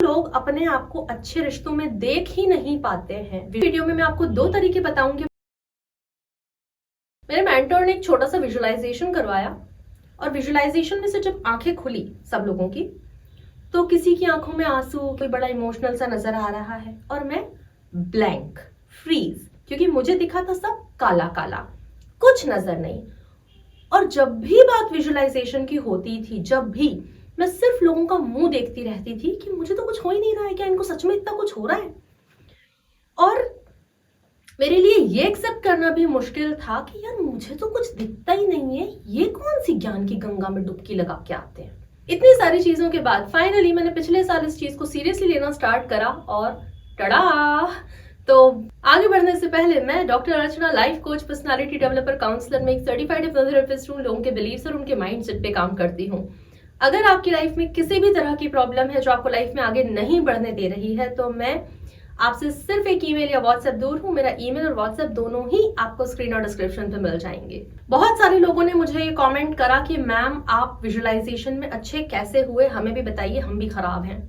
लोग अपने आप को अच्छे रिश्तों में देख ही नहीं पाते हैं। वीडियो में मैं आपको 2 तरीके बताऊंगी। मेरे मेंटर ने एक छोटा सा विजुअलाइजेशन करवाया और विजुअलाइजेशन में से जब आंखें खुली सब लोगों की, तो किसी की आंखों में आंसू, कोई बड़ा इमोशनल सा नजर आ रहा है और मैं ब्लैंक, फ्रीज, क्योंकि मुझे दिखा था सब काला काला, कुछ नजर नहीं। और जब भी बात विजुअलाइजेशन की होती थी, जब भी मैं सिर्फ लोगों का मुंह देखती रहती थी कि मुझे तो कुछ हो ही नहीं रहा है, क्या इनको सच में इतना कुछ हो रहा है। और मेरे लिए ये एक्सेप्ट करना भी मुश्किल था कि यार मुझे तो कुछ दिखता ही नहीं है, ये कौन सी ज्ञान की गंगा में डुबकी लगा के आते हैं। इतनी सारी चीजों के बाद फाइनली मैंने पिछले साल इस चीज को सीरियसली लेना स्टार्ट करा और टड़ा। तो आगे बढ़ने से पहले मैं doctor Archana, life coach, personality developer, counsellor में एक सर्टिफाइड हिप्नोथेरेपिस्ट हूँ। लोगों के बिलीव्स और उनके माइंडसेट पे काम करती हूँ। अगर आपकी लाइफ में किसी भी तरह की प्रॉब्लम है जो आपको लाइफ में आगे नहीं बढ़ने दे रही है, तो मैं आपसे सिर्फ एक ईमेल या व्हाट्सएप दूर हूँ। मेरा ईमेल और व्हाट्सएप दोनों ही आपको स्क्रीन और डिस्क्रिप्शन पे मिल जाएंगे। बहुत सारे लोगों ने मुझे ये कमेंट करा कि मैम आप विजुअलाइजेशन में अच्छे कैसे हुए, हमें भी बताइए, हम भी खराब हैं।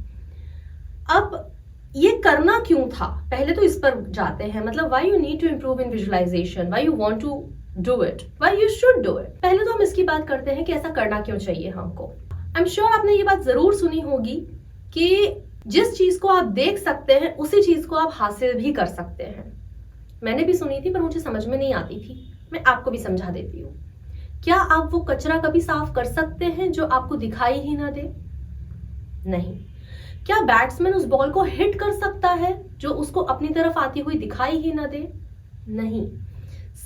अब ये करना क्यों था, पहले तो इस पर जाते हैं। मतलब why you need to improve in visualisation, why you want to do it, why you should do it. पहले तो हम इसकी बात करते हैं कि ऐसा करना क्यों चाहिए हमको। आई एम श्योर आपने ये बात जरूर सुनी होगी कि जिस चीज को आप देख सकते हैं उसी चीज को आप हासिल भी कर सकते हैं। मैंने भी सुनी थी पर मुझे समझ में नहीं आती थी। मैं आपको भी समझा देती हूँ। क्या आप वो कचरा कभी साफ कर सकते हैं जो आपको दिखाई ही ना दे? नहीं। क्या बैट्समैन उस बॉल को हिट कर सकता है जो उसको अपनी तरफ आती हुई दिखाई ही ना दे? नहीं।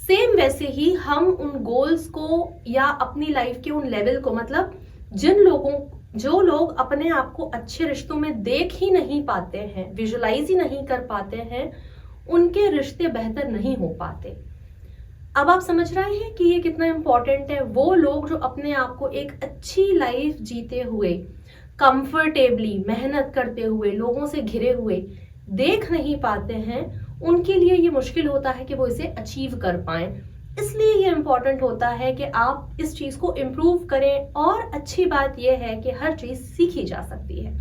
सेम वैसे ही हम उन गोल्स को या अपनी लाइफ के उन लेवल को, मतलब जो लोग अपने आप को अच्छे रिश्तों में देख ही नहीं पाते हैं, विजुअलाइज ही नहीं कर पाते हैं, उनके रिश्ते बेहतर नहीं हो पाते। अब आप समझ रहे हैं कि ये कितना इंपॉर्टेंट है। वो लोग जो अपने आप को एक अच्छी लाइफ जीते हुए, कंफर्टेबली, मेहनत करते हुए, लोगों से घिरे हुए देख नहीं पाते हैं, उनके लिए ये मुश्किल होता है कि वो इसे अचीव कर पाएं। इसलिए ये इंपॉर्टेंट होता है कि आप इस चीज को इम्प्रूव करें। और अच्छी बात यह है कि हर चीज सीखी जा सकती है।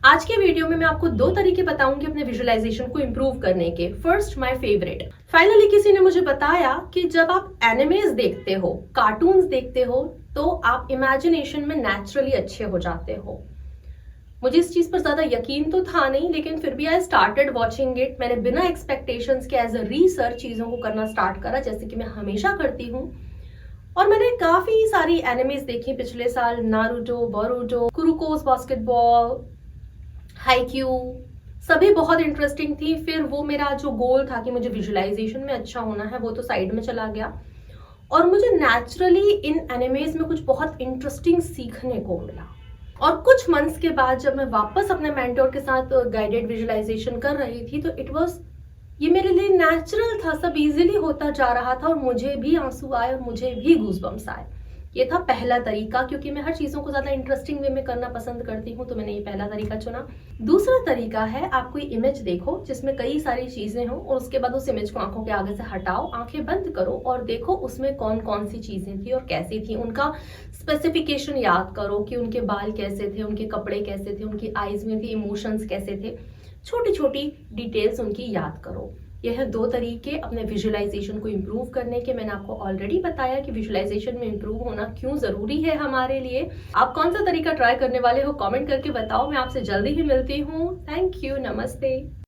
आज के वीडियो में मैं आपको 2 तरीके बताऊंगी अपने विजुअलाइजेशन को इम्प्रूव करने के। First, my favourite. फाइनली किसी ने मुझे बताया कि जब आप एनिमेज देखते हो, कार्टून्स देखते हो, तो आप इमेजिनेशन में नेचुरली अच्छे हो जाते हो। मुझे इस चीज पर ज्यादा यकीन तो था नहीं, लेकिन फिर भी आई स्टार्टेड वॉचिंग इट। मैंने बिना एक्सपेक्टेशंस के एज अ रिसर्च चीजों को करना स्टार्ट करा, जैसे कि मैं हमेशा करती हूँ। और मैंने काफी सारी एनिमेज देखी पिछले साल। नारुतो, बोरुतो, कुरुकोस बास्केटबॉल, हाइक्यू, सभी बहुत इंटरेस्टिंग थी। फिर वो मेरा जो गोल था कि मुझे विजुअलाइजेशन में अच्छा होना है, वो तो साइड में चला गया। और मुझे नेचुरली इन एनिमेज में कुछ बहुत इंटरेस्टिंग सीखने को मिला। और कुछ मंथ्स के बाद जब मैं वापस अपने मेंटर के साथ गाइडेड विजुअलाइजेशन कर रही थी, तो इट वाज, ये मेरे लिए नेचुरल था, सब इजीली होता जा रहा था और मुझे भी आंसू आए और मुझे भी गूज़बम्प्स आए। ये था पहला तरीका, क्योंकि मैं हर चीज़ों को ज़्यादा इंटरेस्टिंग वे में करना पसंद करती हूँ, तो मैंने ये पहला तरीका चुना। दूसरा तरीका है, आप कोई इमेज देखो जिसमें कई सारी चीज़ें हों और उसके बाद उस इमेज को आंखों के आगे से हटाओ, आंखें बंद करो और देखो उसमें कौन कौन सी चीज़ें थी और कैसी थी। उनका स्पेसिफिकेशन याद करो कि उनके बाल कैसे थे, उनके कपड़े कैसे थे, उनकी आईज में भी इमोशंस कैसे थे, छोटी छोटी डिटेल्स उनकी याद करो। यह है 2 तरीके अपने विजुअलाइजेशन को इम्प्रूव करने के। मैंने आपको ऑलरेडी बताया कि विजुअलाइजेशन में इम्प्रूव होना क्यों जरूरी है हमारे लिए। आप कौन सा तरीका ट्राई करने वाले हो, कमेंट करके बताओ। मैं आपसे जल्दी ही मिलती हूँ। थैंक यू, नमस्ते।